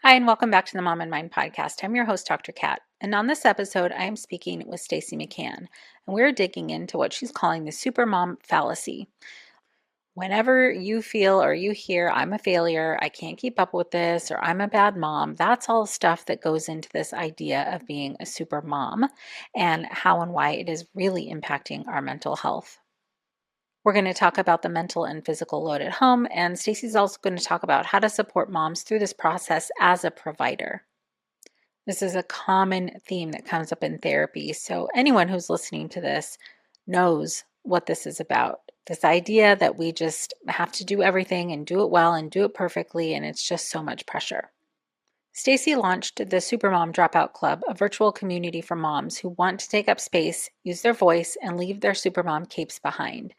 Hi, and welcome back to the Mom and Mind podcast. I'm your host, Dr. Kat. And on this episode, I am speaking with Stacey McCann, and we're digging into what she's calling the Supermom Fallacy. Whenever you feel or you hear, I'm a failure, I can't keep up with this, or I'm a bad mom, that's all stuff that goes into this idea of being a super mom and how and why it is really impacting our mental health. We're going to talk about the mental and physical load at home, and Stacey's also going to talk about how to support moms through this process as a provider. This is a common theme that comes up in therapy. So, anyone who's listening to this knows what this is about. This idea that we just have to do everything and do it well and do it perfectly, and it's just so much pressure. Stacey launched the Supermom Dropout Club, a virtual community for moms who want to take up space, use their voice, and leave their supermom capes behind.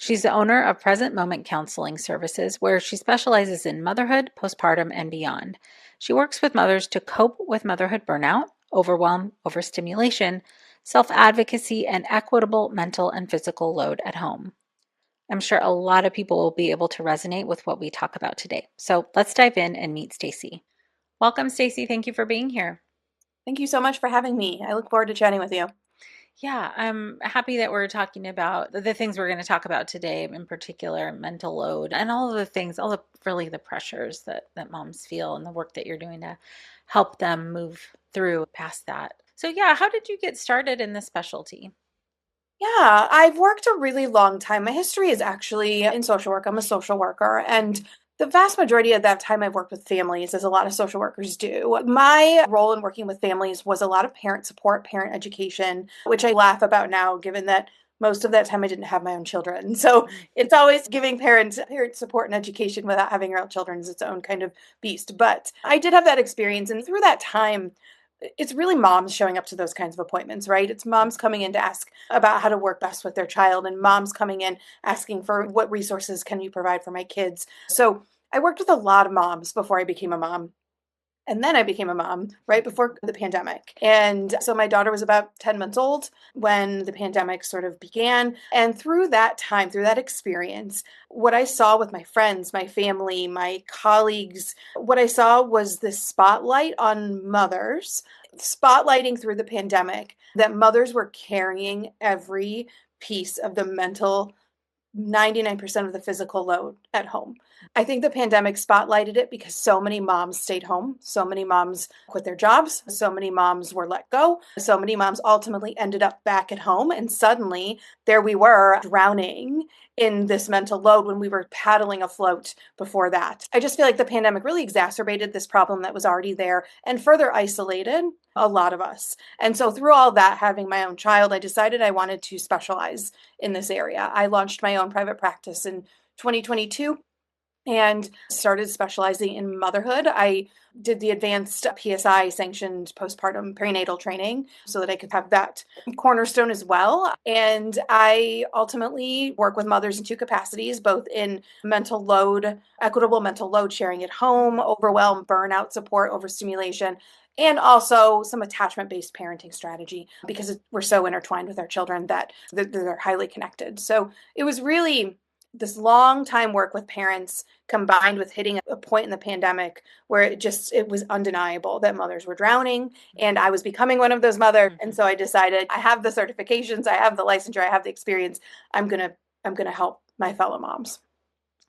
She's the owner of Present Moment Counseling Services, where she specializes in motherhood, postpartum, and beyond. She works with mothers to cope with motherhood burnout, overwhelm, overstimulation, self advocacy, and equitable mental and physical load at home. I'm sure a lot of people will be able to resonate with what we talk about today. So let's dive in and meet Stacey. Welcome, Stacey. Thank you for being here. Thank you so much for having me. I look forward to chatting with you. Yeah, I'm happy that we're talking about the things we're going to talk about today, in particular, mental load and all of the things, all the really the pressures that moms feel and the work that you're doing to help them move through past that. So yeah, how did you get started in this specialty? Yeah, I've worked a really long time. My history is actually in social work. I'm a social worker, and the vast majority of that time I've worked with families, as a lot of social workers do. My role in working with families was a lot of parent support, parent education, which I laugh about now, given that most of that time I didn't have my own children. So it's always giving parents parent support and education without having your own children is its own kind of beast. But I did have that experience, and through that time, it's really moms showing up to those kinds of appointments, right? It's moms coming in to ask about how to work best with their child, and moms coming in asking for what resources can you provide for my kids. So I worked with a lot of moms before I became a mom. And then I became a mom right before the pandemic. And so my daughter was about 10 months old when the pandemic sort of began. And through that time, through that experience, what I saw with my friends, my family, my colleagues, what I saw was this spotlight on mothers, spotlighting through the pandemic that mothers were carrying every piece of the mental 99% of the physical load at home. I think the pandemic spotlighted it because so many moms stayed home. So many moms quit their jobs. So many moms were let go. So many moms ultimately ended up back at home. And suddenly there we were drowning in this mental load when we were paddling afloat before that. I just feel like the pandemic really exacerbated this problem that was already there and further isolated a lot of us. And so through all that, having my own child, I decided I wanted to specialize in this area. I launched my own private practice in 2022 and started specializing in motherhood. I did the advanced PSI sanctioned postpartum perinatal training so that I could have that cornerstone as well. And I ultimately work with mothers in two capacities, both in mental load, equitable mental load sharing at home, overwhelm, burnout support, overstimulation, and also some attachment based parenting strategy because we're so intertwined with our children that they're highly connected. So it was really this long time work with parents combined with hitting a point in the pandemic where it was undeniable that mothers were drowning and I was becoming one of those mothers. And Mhm. so I decided I have the certifications, I have the licensure, I have the experience. I'm going to help my fellow moms.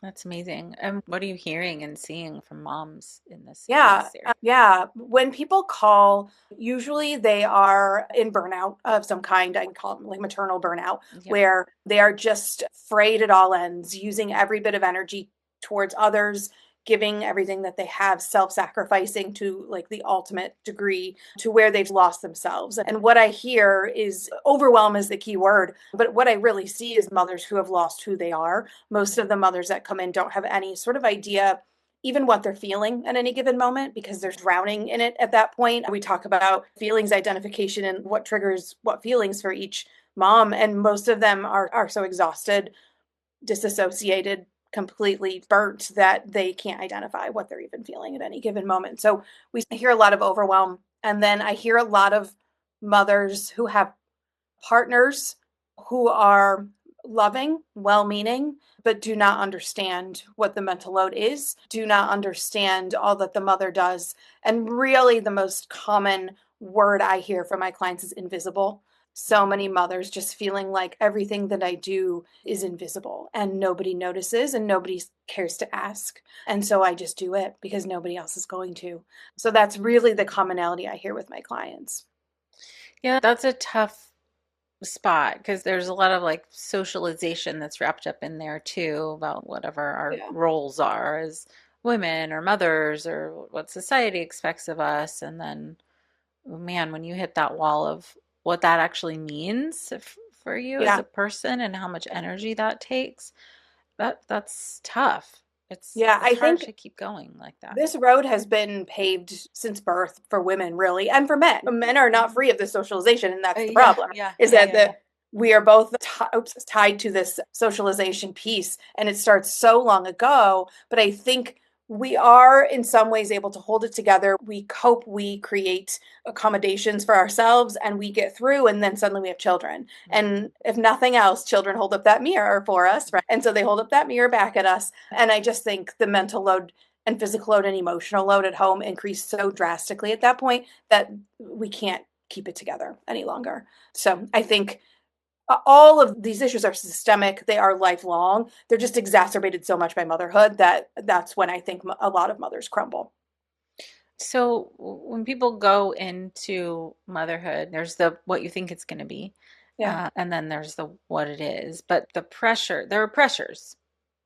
That's amazing. And what are you hearing and seeing from moms in Yeah, this area? yeah. When people call, usually they are in burnout of some kind. I call it like maternal burnout, Yep. where they are just frayed at all ends, using every bit of energy towards others, giving everything that they have, self-sacrificing to like the ultimate degree to where they've lost themselves. And what I hear is overwhelm is the key word, but what I really see is mothers who have lost who they are. Most of the mothers that come in don't have any sort of idea even what they're feeling at any given moment because they're drowning in it at that point. We talk about feelings identification and what triggers what feelings for each mom. And most of them are so exhausted, disassociated, completely burnt that they can't identify what they're even feeling at any given moment. So we hear a lot of overwhelm. And then I hear a lot of mothers who have partners who are loving, well meaning, but do not understand what the mental load is, do not understand all that the mother does. And really, the most common word I hear from my clients is invisible. So many mothers just feeling like everything that I do is invisible and nobody notices and nobody cares to ask. And so I just do it because nobody else is going to. So that's really the commonality I hear with my clients. Yeah, that's a tough spot because there's a lot of like socialization that's wrapped up in there too about whatever our Yeah. roles are as women or mothers or what society expects of us. And then, oh man, when you hit that wall of what that actually means for you as Yeah. a person and how much energy that takes, that's tough. Yeah. It's I hard think to keep going like that. this road has been paved since birth for women, really, and for men. Men are not Mhm. free of this socialization, and that's the Yeah, problem. yeah, Is yeah, that yeah, yeah. we are both tied to this socialization piece, and it starts so long ago. But I think we are, in some ways, able to hold it together. We cope, we create accommodations for ourselves, and we get through. And then suddenly we have children, Mhm. and if nothing else, children hold up that mirror for us, right? And so they hold up that mirror back at us. And I just think the mental load and physical load and emotional load at home increase so drastically at that point that we can't keep it together any longer. So I think all of these issues are systemic. They are lifelong. They're just exacerbated so much by motherhood that that's when I think a lot of mothers crumble. So when people go into motherhood, there's the what you think it's going to be, Yeah, and then there's the what it is. But the pressure, there are pressures.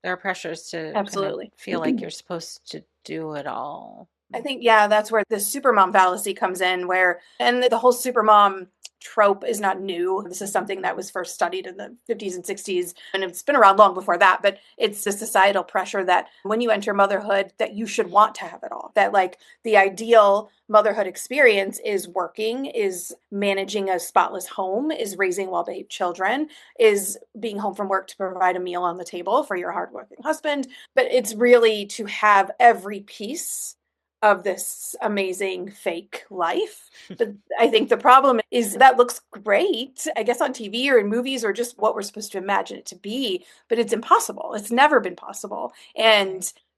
There are pressures to kind of absolutely. feel like you're supposed to do it all. I think, yeah, that's where the supermom fallacy comes in, where, and the whole supermom trope is not new. This is something that was first studied in the 50s and 60s, and it's been around long before that, but it's the societal pressure that when you enter motherhood, that you should want to have it all. That like the ideal motherhood experience is working, is managing a spotless home, is raising well-behaved children, is being home from work to provide a meal on the table for your hardworking husband. But it's really to have every piece of this amazing fake life. But I think the problem is that looks great, I guess, on TV or in movies or just what we're supposed to imagine it to be, but it's impossible. It's never been possible. Right.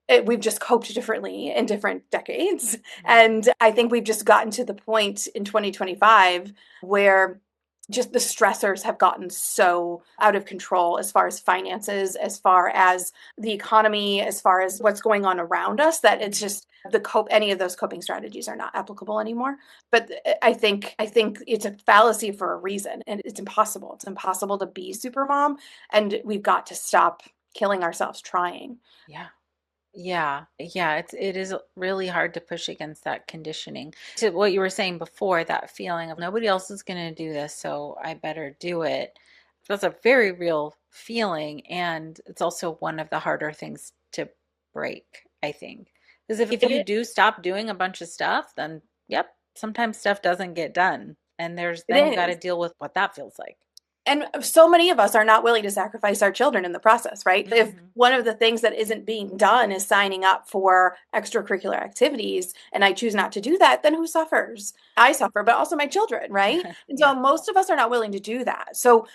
And we've just coped differently in different decades. Mhm. And I think we've just gotten to the point in 2025 where just the stressors have gotten so out of control as far as finances, as far as the economy, as far as what's going on around us, that it's Mhm. just the cope any of those coping strategies are not applicable anymore. But I think it's a fallacy for a reason, and it's impossible. It's impossible to be super mom, and we've got to stop killing ourselves trying. Yeah. Yeah, yeah, it is really hard to push against that conditioning. To what you were saying before, that feeling of nobody else is going to do this, so I better do it. That's a very real feeling, and it's also one of the harder things to break, I think. Because if It you is. do stop doing a bunch of stuff, then yep, sometimes stuff doesn't get done. And It then you got to is. deal with what that feels like. And so many of us are not willing to sacrifice our children in the process, right? If Hmm. one of the things that isn't being done is signing up for extracurricular activities and I choose not to do that, then who suffers? I suffer, but also my children, right? And Yeah. so most of us are not willing to do that. So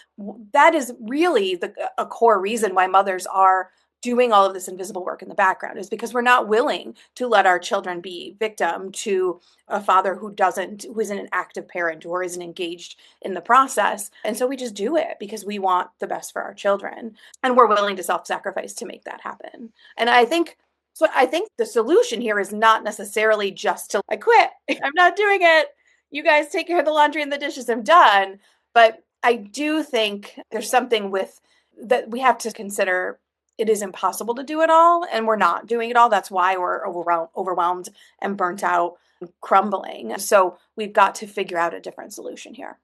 that is really a core reason why mothers are doing all of this invisible work in the background is because we're not willing to let our children be victim to a father who isn't an active parent or isn't engaged in the process. And so we just do it because we want the best for our children. And we're willing to self sacrifice to make that happen. And I think the solution here is not necessarily just to, I quit. I'm not doing it. You guys take care of the laundry and the dishes. I'm done. But I do think there's something with that we have to consider it is impossible to do it all and we're not doing it all. That's why we're overwhelmed and burnt out, crumbling. So we've got to figure out a different solution here.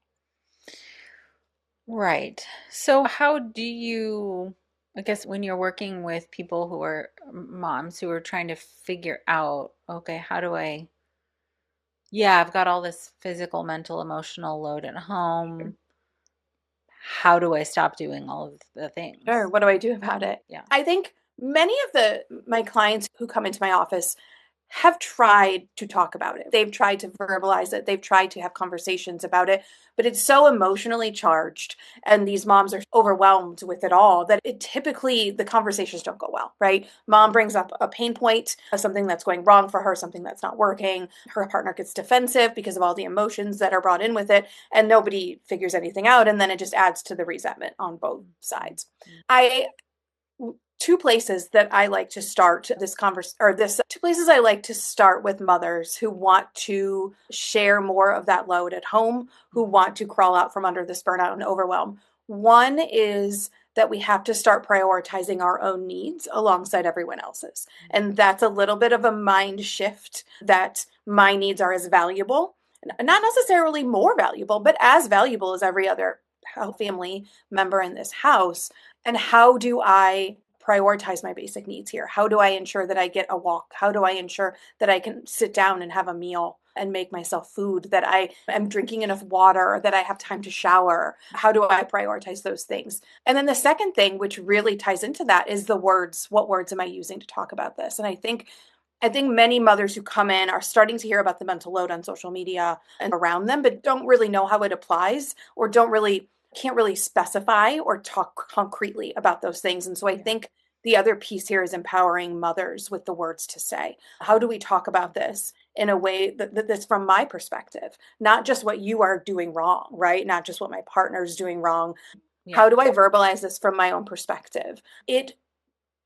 Right. So, how do you, I guess, when you're working with people who are moms who are trying to figure out, okay, how do I, yeah, I've got all this physical, mental, emotional load at home. How do I stop doing all of the Sure. things? What do I do about it? Yeah. I think many of the my clients who come into my office have tried to talk about it. They've tried to verbalize it. They've tried to have conversations about it, but it's so emotionally charged. And these moms are overwhelmed with it all that it typically the conversations don't go well, right? Mom brings up a pain point, something that's going wrong for her, something that's not working. Her partner gets defensive because of all the emotions that are brought in with it, and nobody figures anything out. And then it just adds to the resentment on both sides. I two places that I like to start this conversation, or this two places I like to start with mothers who want to share more of that load at home, who want to crawl out from under this burnout and overwhelm. One is that we have to start prioritizing our own needs alongside everyone else's. And that's a little bit of a mind shift that my needs are as valuable, not necessarily more valuable, but as valuable as every other family member in this house. And how do I prioritize my basic needs here? How do I ensure that I get a walk? How do I ensure that I can sit down and have a meal and make myself food, that I am drinking enough water, that I have time to shower? How do I prioritize those things? And then the second thing, which really ties into that, is the words. What words am I using to talk about this? And I think many mothers who come in are starting to hear about the mental load on social media and around them, but don't really know how it applies, or don't really can't really specify or talk concretely about those things. And so I think the other piece here is empowering mothers with the words to say. How do we talk about this in a way that's from my perspective, not just what you are doing wrong, right? Not just what my partner's doing wrong. Yeah. How do I verbalize this from my own perspective? It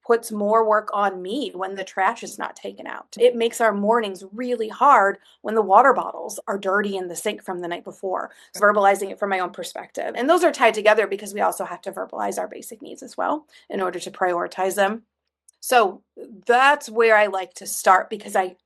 puts more work on me when the trash is not taken out. It makes our mornings really hard when the water bottles are dirty in the sink from the night before. Verbalizing it from my own perspective. And those are tied together because we also have to verbalize our basic needs as well in order to prioritize them. So that's where I like to start, because I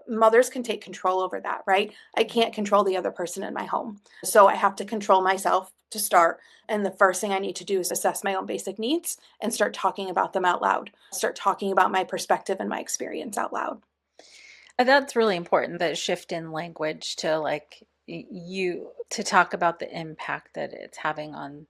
mothers can take control over that, right? I can't control the other person in my home. So I have to control myself to start. And the first thing I need to do is assess my own basic needs and start talking about them out loud. Start talking about my perspective and my experience out loud. That's really important, that shift in language to like you to talk about the impact that it's having on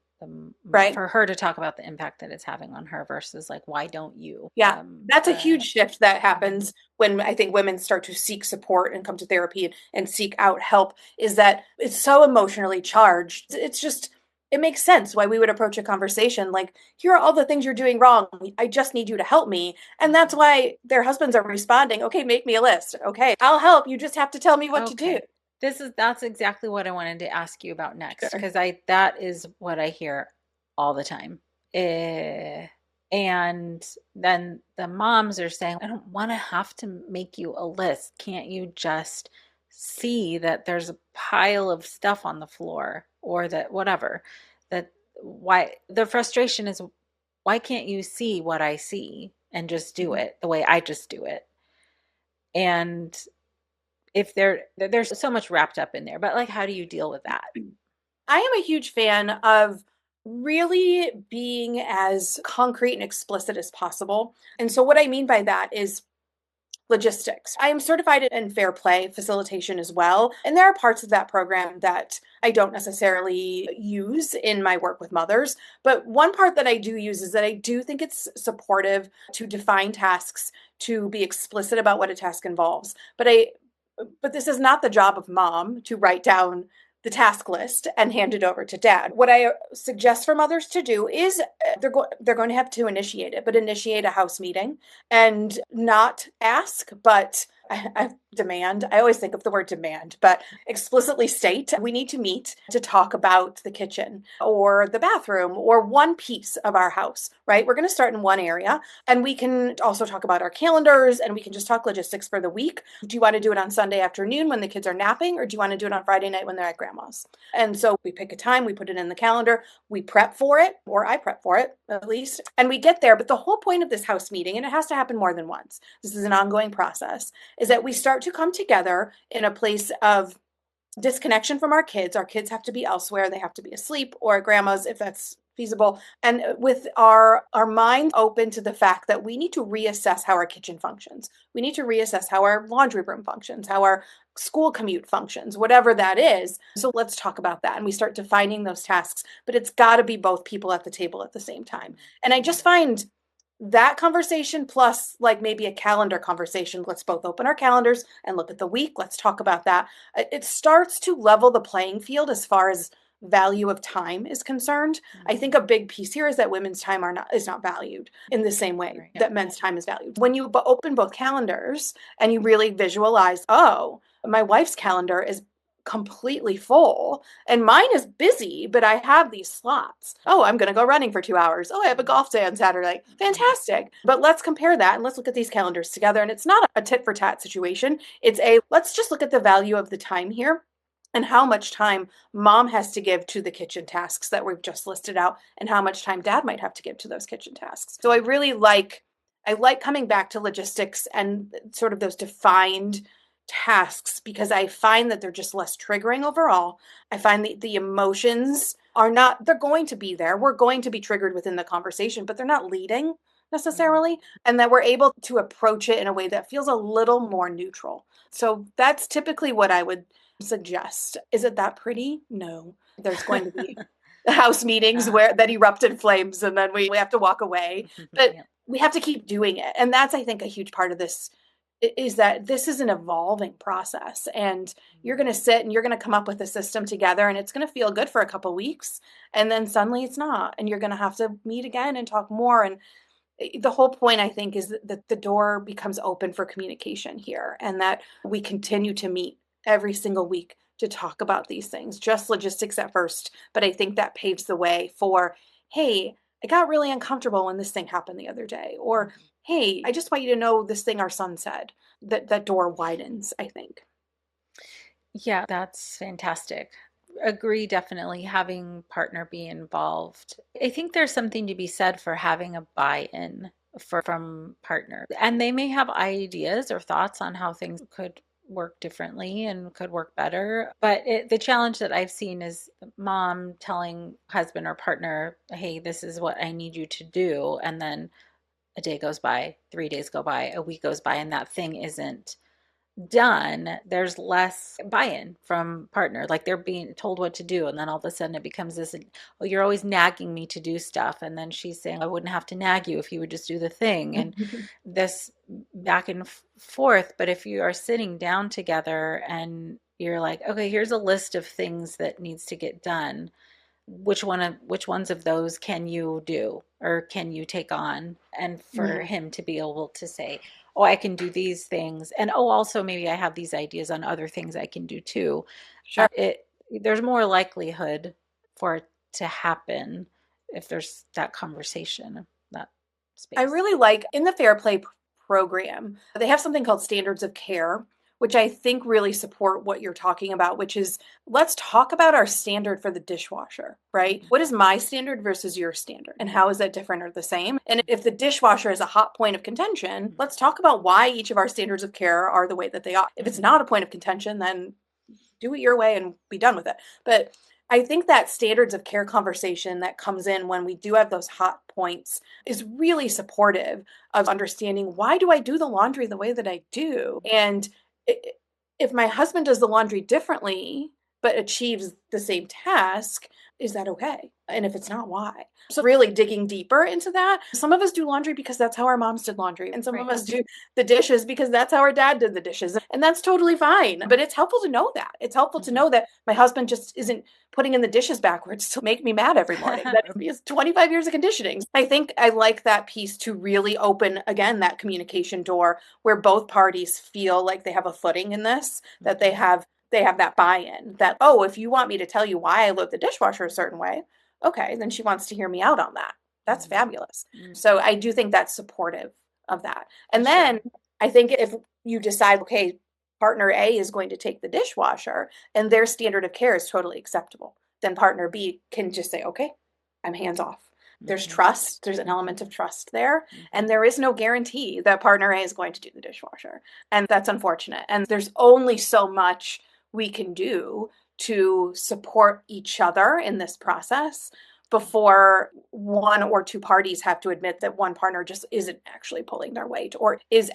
Right? for her to talk about the impact that it's having on her versus like, why don't you? Yeah, that's a The huge shift that Mhm. happens when I think women start to seek support and come to therapy and seek out help, is that it's so emotionally charged. It's just, it makes sense why we would approach a conversation like, here are all the things you're doing wrong. I just need you to help me. And that's Mhm. why their husbands are responding, okay, make me a list. Okay, I'll help. You just have to tell me what to do. Okay. That's exactly what I wanted to ask you about next, Sure. because I that is what I hear all the time. Eh, and then the moms are saying, I don't want to have to make you a list. Can't you just see that there's a pile of stuff on the floor, or that whatever? That why the frustration is, why can't you see what I see and just do Mhm. it the way I just do it? And if there's so much wrapped up in there, but like, how do you deal with that? I am a huge fan of really being as concrete and explicit as possible. And so, what I mean by that is logistics. I am certified in fair play facilitation as well. And there are parts of that program that I don't necessarily use in my work with mothers. But one part that I do use is that I do think it's supportive to define tasks, to be explicit about what a task involves. But this is not the job of mom to write down the task list and hand it over to dad. What I suggest for mothers to do is they're going to have to initiate it, but initiate a house meeting and not ask, but I demand. I always think of the word demand, but explicitly state we need to meet to talk about the kitchen or the bathroom or one piece of our house, right? We're going to start in one area, and we can also talk about our calendars, and we can just talk logistics for the week. Do you want to do it on Sunday afternoon when the kids are napping, or do you want to do it on Friday night when they're at grandma's? And so we pick a time, we put it in the calendar, we prep for it, or I prep for it at least, and we get there. But the whole point of this house meeting, and it has to happen more than once, this is an ongoing process, is that we start to come together in a place of disconnection from our kids. Our kids have to be elsewhere. They have to be asleep or at grandma's if that's feasible. And with our minds open to the fact that we need to reassess how our kitchen functions. We need to reassess how our laundry room functions, how our school commute functions, whatever that is. So let's talk about that. And we start defining those tasks, but it's got to be both people at the table at the same time. And I just find that conversation plus like maybe a calendar conversation. Let's both open our calendars and look at the week. Let's talk about that. It starts to level the playing field as far as value of time is concerned. I think a big piece here is that women's time is not valued in the same way Right. that men's time is valued. When you open both calendars and you really visualize, oh, my wife's calendar is completely full and mine is busy, but I have these slots. Oh, I'm going to go running for 2 hours. Oh, I have a golf day on Saturday. Fantastic. But let's compare that and let's look at these calendars together. And it's not a tit for tat situation. It's let's just look at the value of the time here and how much time mom has to give to the kitchen tasks that we've just listed out and how much time dad might have to give to those kitchen tasks. So I like coming back to logistics and sort of those defined tasks because I find that they're just less triggering overall. I find the emotions are not, they're going to be there. We're going to be triggered within the conversation, but they're not leading necessarily. And that we're able to approach it in a way that feels a little more neutral. So that's typically what I would suggest. Is it that pretty? No. There's going to be house meetings where that erupt in flames and then we have to walk away. But Yeah. we have to keep doing it. And that's, I think, a huge part of this is that this is an evolving process and you're going to sit and you're going to come up with a system together and it's going to feel good for a couple weeks and then suddenly it's not and you're going to have to meet again and talk more and the whole point I think is that the door becomes open for communication here and that we continue to meet every single week to talk about these things, just logistics at first, but I think that paves the way for, hey, I got really uncomfortable when this thing happened the other day, or hey, I just want you to know this thing our son said. That door widens, I think. Yeah, that's fantastic. Agree, definitely having partner be involved. I think there's something to be said for having a buy-in from partner. And they may have ideas or thoughts on how things could work differently and could work better. But the challenge that I've seen is mom telling husband or partner, hey, this is what I need you to do. And then a day goes by, 3 days go by, a week goes by, and that thing isn't done. There's less buy-in from partner. Like they're being told what to do, and then all of a sudden it becomes this, oh, you're always nagging me to do stuff. And then she's saying, I wouldn't have to nag you if you would just do the thing. And this back and forth. But if you are sitting down together and you're like, okay, here's a list of things that needs to get done, which ones of those can you do or can you take on, and for Yeah, him to be able to say, oh, I can do these things, and oh, also maybe I have these ideas on other things I can do too. sure. It There's more likelihood for it to happen if there's that conversation, that I space. really like in the Fair Play program, they have something called standards of care, which I think really support what you're talking about, which is let's talk about our standard for the dishwasher, right? What is my standard versus your standard? And how is that different or the same? And if the dishwasher is a hot point of contention, let's talk about why each of our standards of care are the way that they are. If it's not a point of contention, then do it your way and be done with it. But I think that standards of care conversation that comes in when we do have those hot points is really supportive of understanding why do I do the laundry the way that I do? And if my husband does the laundry differently but achieves the same task, is that okay? And if it's not, why? So really digging deeper into that. Some of us do laundry because that's how our moms did laundry, and some of Right. us do the dishes because that's how our dad did the dishes. And that's totally fine. But it's helpful to know that. It's helpful to know that my husband just isn't putting in the dishes backwards to make me mad every morning. That is 25 years of conditioning. I think I like that piece to really open again that communication door where both parties feel like they have a footing in this, that they have that buy-in that, oh, if you want me to tell you why I load the dishwasher a certain way, okay, then she wants to hear me out on that. That's fabulous. So I do think that's supportive of that. And then Sure. I think if you decide, okay, partner A is going to take the dishwasher and their standard of care is totally acceptable, then partner B can just say, okay, I'm hands off. There's trust. There's an element of trust there. And there is no guarantee that partner A is going to do the dishwasher. And that's unfortunate. And there's only so much we can do to support each other in this process before one or two parties have to admit that one partner just isn't actually pulling their weight or is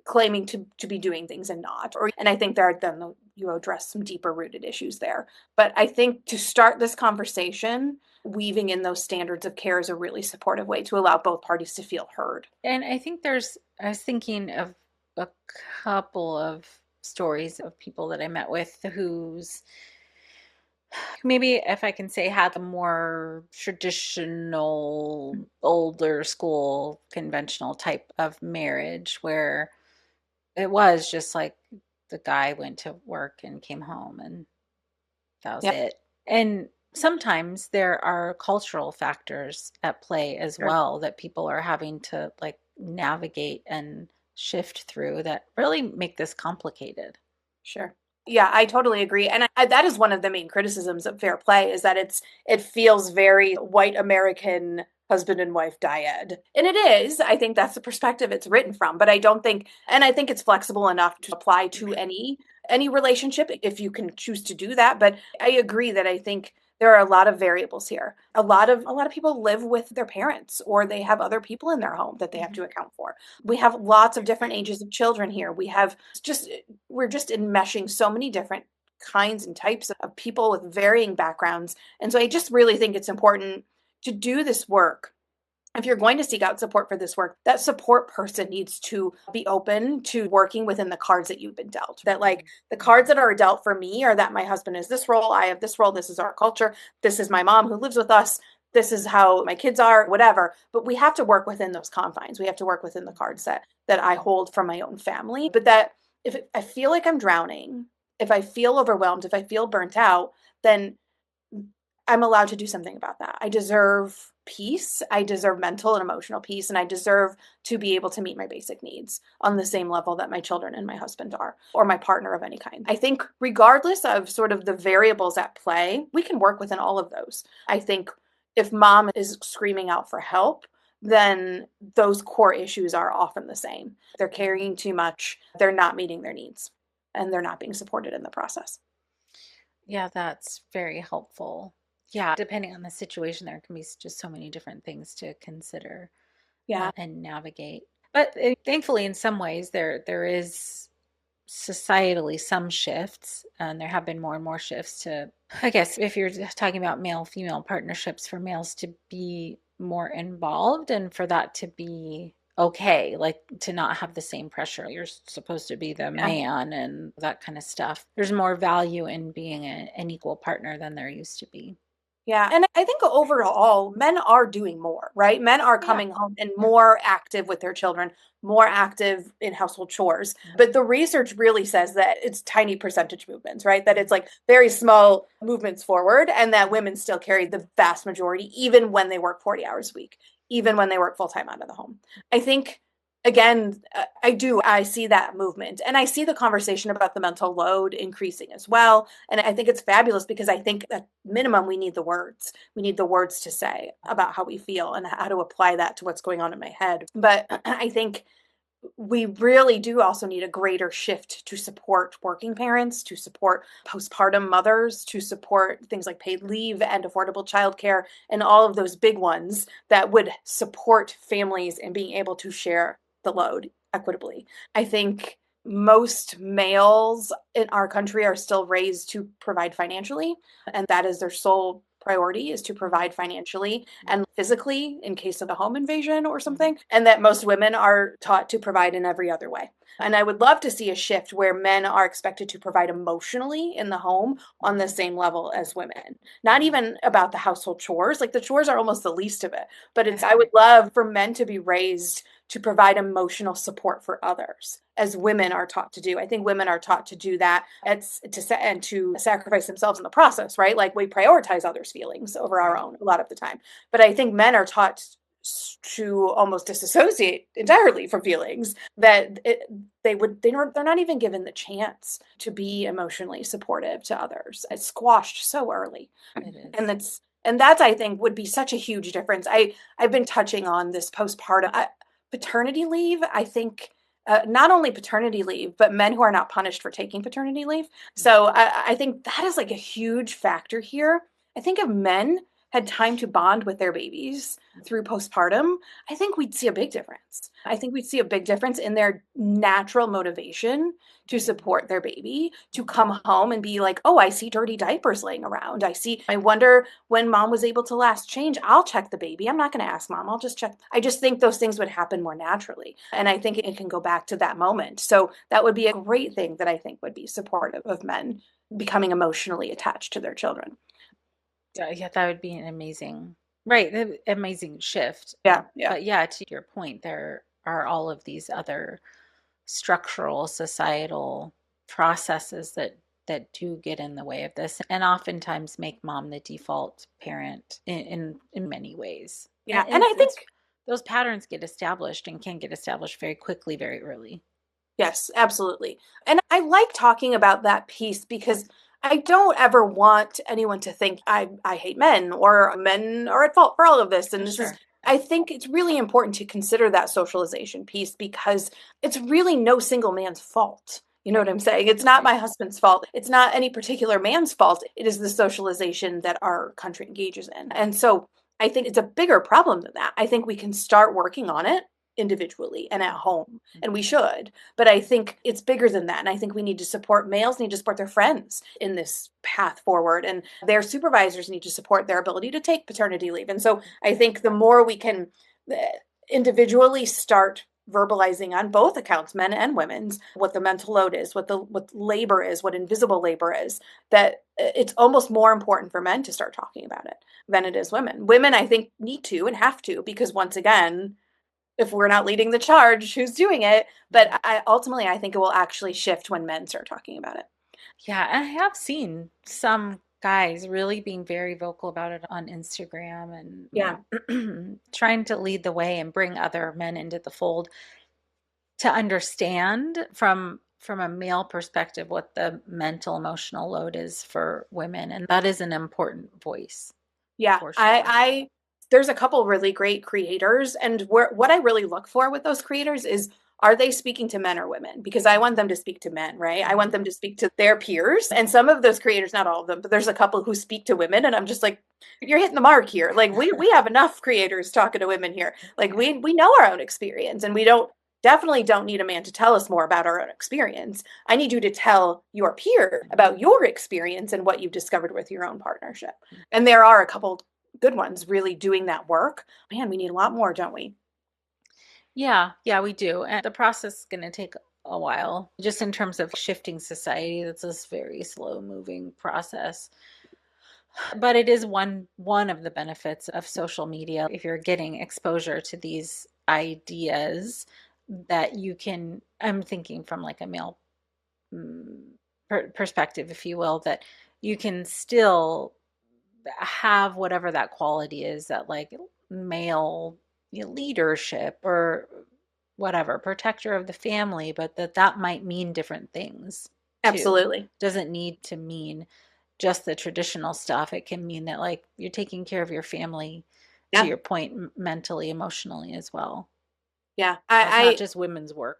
claiming to be doing things and not. Or and I think you address some deeper rooted issues there. But I think to start this conversation, weaving in those standards of care is a really supportive way to allow both parties to feel heard. And I think I was thinking of a couple of stories of people that I met with whose maybe if I can say had a more traditional, older school, conventional type of marriage where it was just like the guy went to work and came home and that was Yeah, it. And sometimes there are cultural factors at play as sure. well that people are having to like navigate and shift through that really make this complicated. Sure. Yeah, I totally agree. And that is one of the main criticisms of fair play is that it feels very white American husband and wife dyad. And it is. I think that's the perspective it's written from, but I don't think and I think it's flexible enough to apply to any relationship if you can choose to do that, but I agree that I think there are a lot of variables here. A lot of people live with their parents or they have other people in their home that they have Mhm. to account for. We have lots of different ages of children here. Just we're just enmeshing so many different kinds and types of people with varying backgrounds. And so I just really think it's important to do this work. If you're going to seek out support for this work, that support person needs to be open to working within the cards that you've been dealt. That, like, the cards that are dealt for me are that my husband is this role, I have this role, this is our culture, this is my mom who lives with us, this is how my kids are, whatever. But we have to work within those confines. We have to work within the cards that I hold from my own family. But that if I feel like I'm drowning, if I feel overwhelmed, if I feel burnt out, then I'm allowed to do something about that. I deserve peace. I deserve mental and emotional peace. And I deserve to be able to meet my basic needs on the same level that my children and my husband are, or my partner of any kind. I think, regardless of sort of the variables at play, we can work within all of those. I think if mom is screaming out for help, then those core issues are often the same. They're carrying too much, they're not meeting their needs, and they're not being supported in the process. Yeah, that's very helpful. Yeah, depending on the situation, there can be just so many different things to consider Yeah. and navigate. But thankfully, in some ways, there is societally some shifts, and there have been more and more shifts to, I guess, if you're talking about male-female partnerships, for males to be more involved and for that to be okay, like to not have the same pressure. You're supposed to be the Yeah. man and that kind of stuff. There's more value in being an equal partner than there used to be. Yeah, and I think overall, men are doing more, right? Men are Yeah. coming home and more active with their children, more active in household chores. Mhm. But the research really says that it's tiny percentage movements, right? That it's like very small movements forward, and that women still carry the vast majority, even when they work 40 hours a week, even when they work full time out of the home. I think again, I see that movement, and I see the conversation about the mental load increasing as well. And I think it's fabulous because I think at minimum we need the words. We need the words to say about how we feel and how to apply that to what's going on in my head. But I think we really do also need a greater shift to support working parents, to support postpartum mothers, to support things like paid leave and affordable childcare, and all of those big ones that would support families in being able to share the load equitably. I think most males in our country are still raised to provide financially, and that is their sole priority, is to provide financially and physically in case of a home invasion or Mhm. something, and that most women are taught to provide in every other way. And I would love to see a shift where men are expected to provide emotionally in the home on the same level as women. Not even about the household chores, like the chores are almost the least of it, but I would love for men to be raised to provide emotional support for others as women are taught to do. I think women are taught to do that and to sacrifice themselves in the process, right? Like, we prioritize others' feelings over our Right. own a lot of the time. But I think men are taught to almost disassociate entirely from feelings that they're not even given the chance to be emotionally supportive to others. It's squashed so early. It And is. that's I think would be such a huge difference. I've been touching on this postpartum paternity leave. I think not only paternity leave, but men who are not punished for taking paternity leave. So I think that is like a huge factor here. I think if men had time to bond with their babies through postpartum, I think we'd see a big difference. I think we'd see a big difference in their natural motivation to support their baby, to come home and be like, oh, I see dirty diapers laying around. I wonder when mom was able to last change. I'll check the baby. I'm not going to ask mom. I'll just check. I just think those things would happen more naturally. And I think it can go back to that moment. So that would be a great thing that I think would be supportive of men becoming emotionally attached to their children. Yeah, that would be an amazing, right, amazing shift. Yeah, yeah. But yeah, to your point, there are all of these other structural, societal processes that do get in the way of this and oftentimes make mom the default parent in many ways. Yeah. And And I think it's those patterns get established and can get established very quickly, very early. yes, absolutely. And I like talking about that piece because I don't ever want anyone to think I hate men or men are at fault for all of this. And this is, Sure. I think it's really important to consider that socialization piece because it's really no single man's fault. You know what Right. I'm saying? It's not Right. my husband's fault. It's not any particular man's fault. It is the socialization that our country engages in. And so I think it's a bigger problem than that. I think we can start working on it individually and at Mhm. home, and we Mhm. should. But I think it's bigger than that. And I think we need to support males, need to support their friends in this path forward. And their supervisors need to support their ability to take paternity leave. And so I think the more we can uh, individually start verbalizing on both accounts, men and women's, what the mental load is, what labor is, what invisible labor is, that it's almost more important for men to start talking about it than it is women. Women, I think, need to and have to, because once again, if we're not leading the charge, who's doing it? But Mhm. ultimately, I think it will actually shift when men start talking about it. Yeah, I have seen some guys really being very vocal about it on Instagram Yeah, and trying to lead the way and bring other men into the fold to understand from a male perspective what the mental emotional load is for women. And that is an important voice yeah. for sure. There's a couple really great creators, and what I really look for with those creators is, are they speaking to men or women? Because I want them to speak to men, right? I want them Mhm. to speak to their peers. And some of those creators, not all of them, but there's a couple who speak to women, and I'm just like, you're hitting the mark here. Like we have enough creators talking to women here. Like Yeah. we know our own experience, and we don't definitely don't need a man to tell us more about our own experience. I need you to tell your peer about your experience and what you've discovered with your own partnership. And there are a couple good ones really doing that work. Man, we need a lot more, don't we? Yeah, yeah, we do. And the process is going to take a while. Just in terms of shifting society, that's this very slow moving process. But it is one of the benefits of social media. If you're getting exposure to these ideas that you can, I'm thinking from like a male mm, perspective, if you will, that you can still have whatever that quality is, that like male leadership or whatever, protector of the family, but that might mean different things too. Absolutely. Doesn't need to mean just the traditional stuff. It can mean that like you're taking care of your family, to Yeah. your point, mentally, emotionally as well. Yeah. That's not just women's work.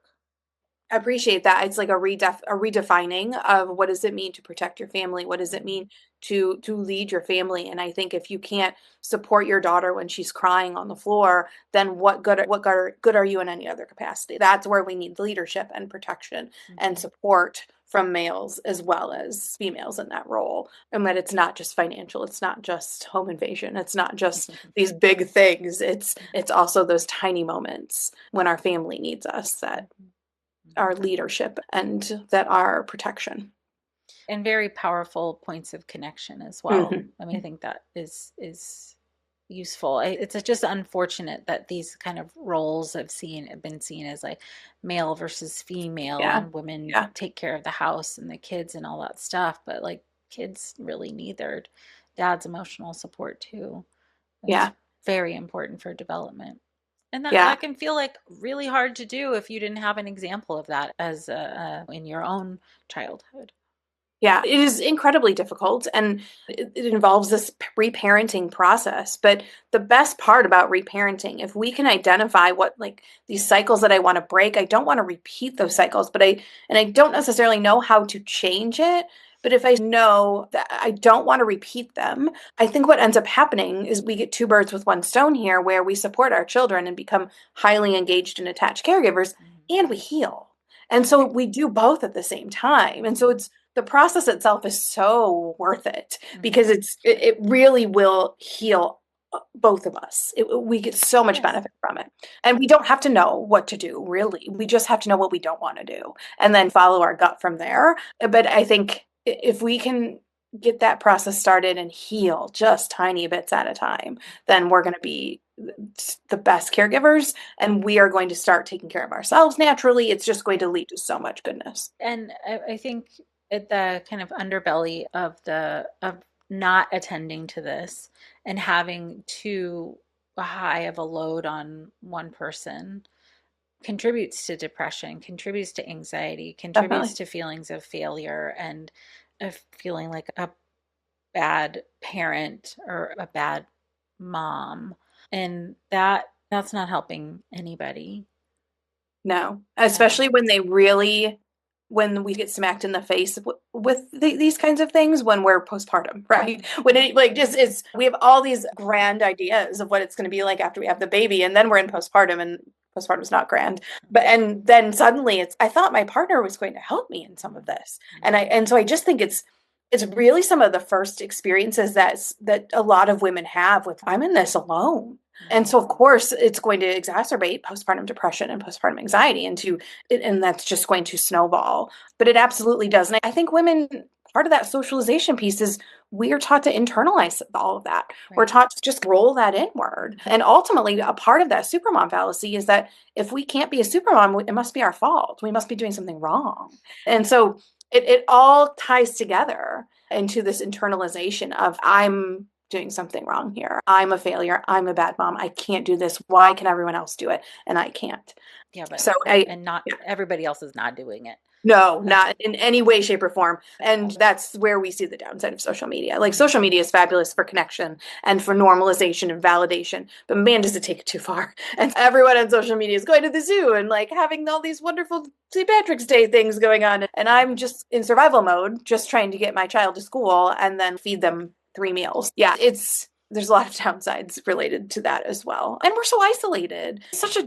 I appreciate that. It's like a redefining of what does it mean to protect your family? What does it Mhm. mean to lead your family? And I think if you can't support your daughter when she's crying on the floor, then what good are you in any other capacity? That's where we need leadership and protection and Mhm. support from males as well as females in that role. And that it's not just financial, it's not just home invasion, it's not just these big things. It's also those tiny moments when our family needs us that Mhm. our Mhm. leadership and that our protection. And very powerful points of connection as well. Mhm. I mean, I think that is useful. It's just unfortunate that these kind of roles have been seen as like male versus female, Yeah. and women Yeah. take care of the house and the kids and all that stuff. But like kids really need their dad's emotional support too. It's Yeah. very important for development. And Yeah. that can feel like really hard to do if you didn't have an example of that as in your own childhood. Yeah, it is incredibly difficult and it involves this reparenting process. But the best part about reparenting, if we can identify what like these cycles that I want to break, I don't want to repeat those cycles, and I don't necessarily know how to change it. But if I know that I don't want to repeat them, I think what ends up happening is we get two birds with one stone here, where we support our children and become highly engaged and attached caregivers, Mhm. and we heal. And so Right. we do both at the same time. And so Mhm. it's the process itself is so worth it because Mhm. it really will heal both of us. We get so much Yes. benefit from it. And we don't have to know what to do, really. We just have to know what we don't want to do and then follow our gut from there. But I think if we can get that process started and heal just tiny bits at a time, then we're going to be the best caregivers and we are going to start taking care of ourselves naturally. It's just going to Yes. lead to so much goodness. And I think at the kind of underbelly of the of not attending to this and having too high of a load on one person contributes to depression, contributes to anxiety, contributes Definitely. to feelings of failure and of feeling like a bad parent or a bad mom. And that's not helping anybody. No, Um, especially when we get smacked in the face with these kinds of things when we're postpartum, right? When it like just is, we have all these grand ideas of what it's going to be like after we have the baby, and then we're in postpartum, and postpartum is not grand. But and then suddenly I thought my partner was going to help me in some of this, and so I just think it's really some of the first experiences that a lot of women have with I'm in this alone. And so, of course, it's going to exacerbate postpartum depression and postpartum anxiety and that's just going to snowball. But it absolutely does. And I think women, part of that socialization piece is we are taught to internalize all of that. We're right. taught to just roll that inward. And ultimately, a part of that supermom fallacy is that if we can't be a supermom, it must be our fault. We must be doing something wrong. And so it all ties together into this internalization of I'm doing something wrong here. I'm a failure. I'm a bad mom. I can't do this. Why can everyone else do it? And I can't. Yeah, but So I, and not yeah, everybody else is not doing it. no, not in any way, shape, or form. And that's where we see the downside of social media. Like social media is fabulous for connection and for normalization and validation, but man, does it take it too far. And everyone on social media is going to the zoo and like having all these wonderful St. Patrick's Day things going on. And I'm just in survival mode, just trying to get my child to school and then feed them three meals. Yeah, there's a lot of downsides related to that as well. And we're so isolated. It's such a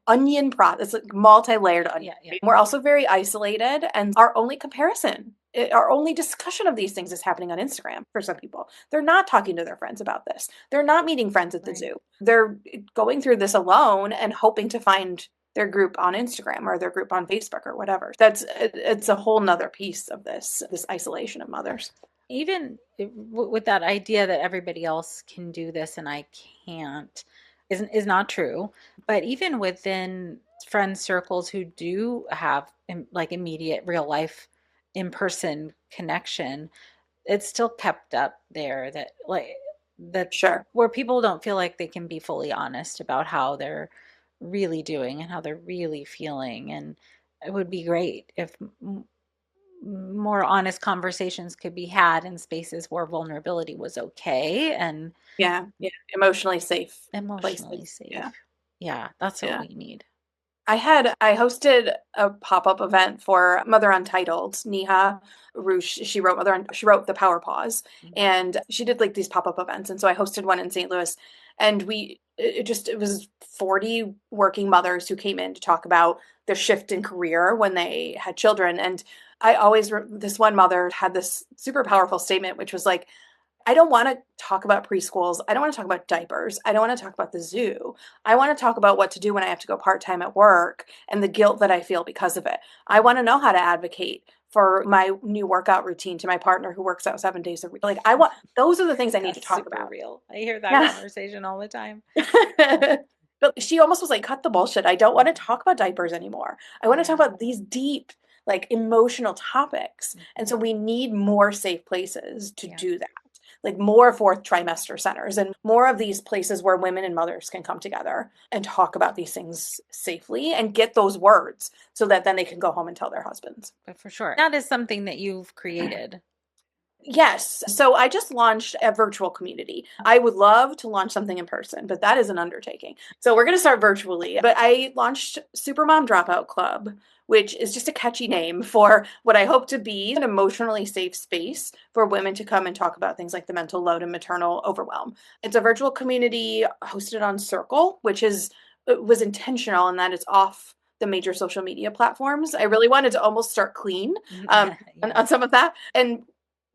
onion process, it's like multi-layered onion. Yeah, yeah. We're also very isolated, and our only comparison, our only discussion of these things is happening on Instagram for some people. They're not talking to their friends about this. They're not meeting friends at the Right. zoo. They're going through this alone and hoping to find their group on Instagram or their group on Facebook or whatever. It's a whole nother piece of this isolation of mothers. Even with that idea that everybody else can do this and I can't is not true. But even within friend circles who do have like immediate real life in-person connection, it's still kept up there that like that Sure. where people don't feel like they can be fully honest about how they're really doing and how they're really feeling. And it would be great if more honest conversations could be had in spaces where vulnerability was okay and Yeah. Yeah. Emotionally safe emotionally places. Yeah. safe. Yeah, that's what Yeah. we need. I hosted a pop-up event for Mother Untitled. Neha Roosh, she wrote The Power Pause, Mhm. and she did like these pop-up events. And so I hosted one in St. Louis, and it was 40 working mothers who came in to talk about their shift in career when they had children. And this one mother had this super powerful statement, which was like, I don't want to talk about preschools. I don't want to talk about diapers. I don't want to talk about the zoo. I want to talk about what to do when I have to go part-time at work and the guilt that I feel because of it. I want to know how to advocate for my new workout routine to my partner who works out 7 days a week. Like those are the things I need to That's talk super about. real. I hear that Yeah. conversation all the time. But she almost was like, cut the bullshit. I don't want to Mhm. talk about diapers anymore. I want to talk Yeah. about these deep, like emotional topics. And Mhm. so we need more safe places to Yeah. do that. like more fourth trimester centers and more of these places where women and mothers can come together and talk about these things safely and get those words so that then they can go home and tell their husbands. But for sure, that is something that you've created. Yes. So I just launched a virtual community. I would love to launch something in person, but that is an undertaking. So we're going to start virtually. But I launched Supermom Dropout Club, which is just a catchy name for what I hope to be an emotionally safe space for women to come and talk about things like the mental load and maternal overwhelm. It's a virtual community hosted on Circle, which is it was intentional in that it's off the major social media platforms. I really wanted to almost start clean Yeah. on some of that. And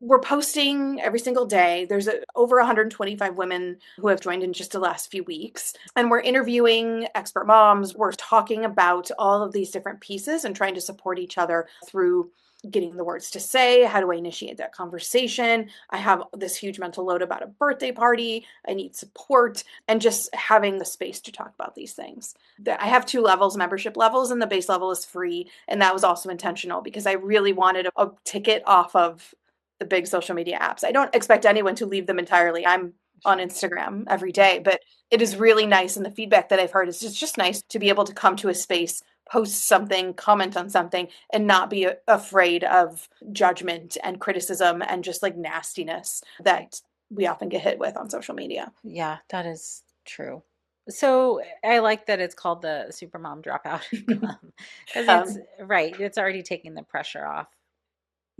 we're posting every single day. There's over 125 women who have joined in just the last few weeks. And we're interviewing expert moms. We're talking about all of these different pieces and trying to support each other through getting the words to say. How do I initiate that conversation? I have this huge mental load about a birthday party. I need support and just having the space to talk about these things. I have two levels, membership levels, and the base level is free. And that was also intentional because I really wanted a ticket off of the big social media apps. I don't expect anyone to leave them entirely. I'm on Sure. Instagram every day, but it is really nice. And the feedback that I've heard is just nice to be able to come to a space, post something, comment on something, and not be afraid of judgment and criticism and just like nastiness Right. that we often get hit with on social media. Yeah, that is true. So I like that it's called the Supermom Dropout Club because it's Um, right. It's already taking the pressure off.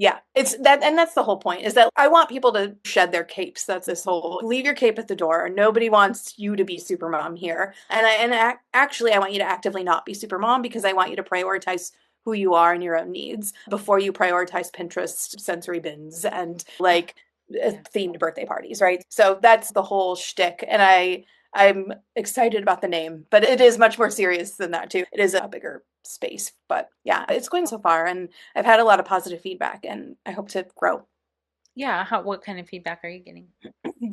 Yeah, it's that, and that's the whole point is that I want people to shed their capes. That's this whole leave your cape at the door. Nobody wants you to be super mom here. Actually, I want you to actively not be super mom because I want you to prioritize who you are and your own needs before you prioritize Pinterest sensory bins and like Yeah. themed birthday parties, right? So that's the whole shtick. And I'm excited about the name, but it is much more serious than that too. It is a bigger space, but yeah, it's going so far, and I've had a lot of positive feedback, and I hope to grow. Yeah. What kind of feedback are you getting?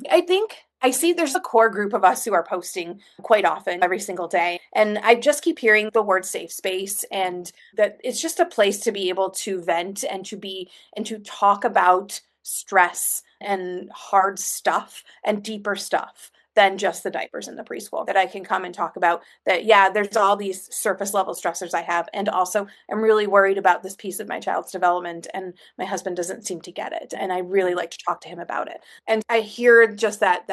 I think I see there's a core group of us who are posting quite often every single day. And I just keep hearing the word safe space and that it's just a place to be able to vent and to be and to talk about stress and hard stuff and deeper stuff than just the diapers in the preschool that I can come and talk about that yeah there's all these surface level stressors I have and also I'm really worried about this piece of my child's development and my husband doesn't seem to get it and I really like to talk to him about it and I hear just that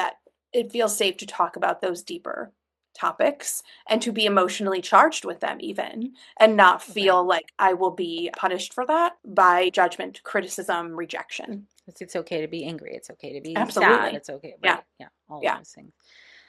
it feels safe to talk about those deeper topics and to be emotionally charged with them even and not Right. feel like I will be punished for that by judgment, criticism, rejection. It's okay to be angry. It's okay to be sad. Absolutely. It's okay. Yeah. Right. Yeah. All of Yeah. those things.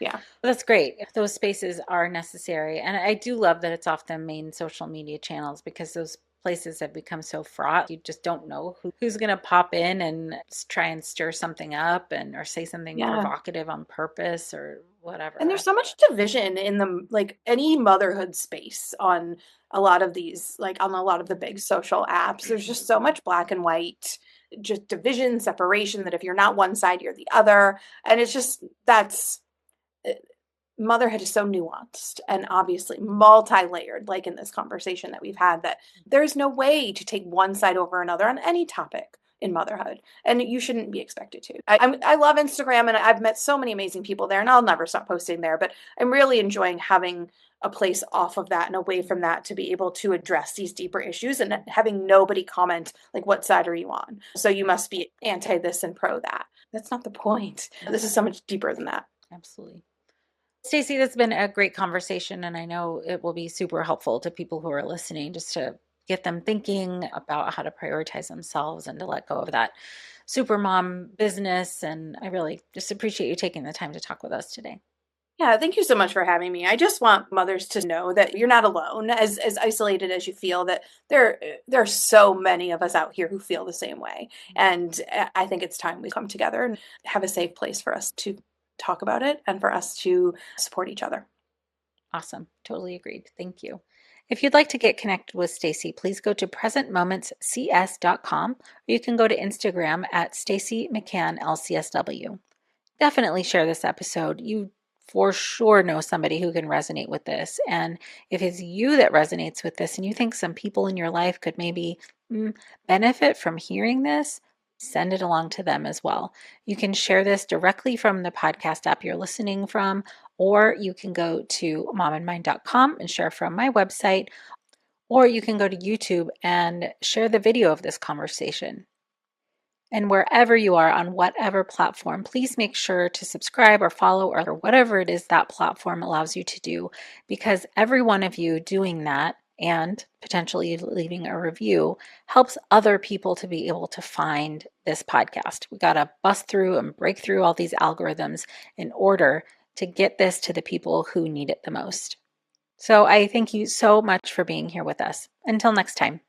Yeah. Well, that's great. Those spaces are necessary. And I do love that it's off the main social media channels because those places have become so fraught. You just don't know who's going to pop in and try and stir something up and or say something Yeah. provocative on purpose or And there's whatever. so much division in the like any motherhood space on a lot of these, like on a lot of the big social apps. There's just so much black and white, just division, separation that if you're not one side, you're the other. And it's just that's motherhood is so nuanced and obviously multi-layered like in this conversation that we've had that there's no way to take one side over another on any topic in motherhood and you shouldn't be expected to. I love Instagram and I've met so many amazing people there and I'll never stop posting there but I'm really enjoying having a place off of that and away from that to be able to address these deeper issues and having nobody comment like what side are you on so you must be anti this and pro that. That's not the point. This is so much deeper than that. Absolutely. Stacey, that's been a great conversation, and I know it will be super helpful to people who are listening just to get them thinking about how to prioritize themselves and to let go of that supermom business. And I really just appreciate you taking the time to talk with us today. Yeah, thank you so much for having me. I just want mothers to know that you're not alone, as isolated as you feel, that there are so many of us out here who feel the same way. And I think it's time we come together and have a safe place for us to talk about it and for us to support each other. Awesome. Totally agreed. Thank you. If you'd like to get connected with Stacey, please go to presentmomentscs.com or you can go to Instagram at Stacey McCann LCSW. Definitely share this episode. You for sure know somebody who can resonate with this. And if it's you that resonates with this and you think some people in your life could maybe benefit from hearing this, send it along to them as well. You can share this directly from the podcast app you're listening from, or you can go to momandmind.com and share from my website, or you can go to YouTube and share the video of this conversation. And wherever you are on whatever platform, please make sure to subscribe or follow or whatever it is that platform allows you to do, because every one of you doing that and potentially leaving a review helps other people to be able to find this podcast. We got to bust through and break through all these algorithms in order to get this to the people who need it the most. So I thank you so much for being here with us. Until next time.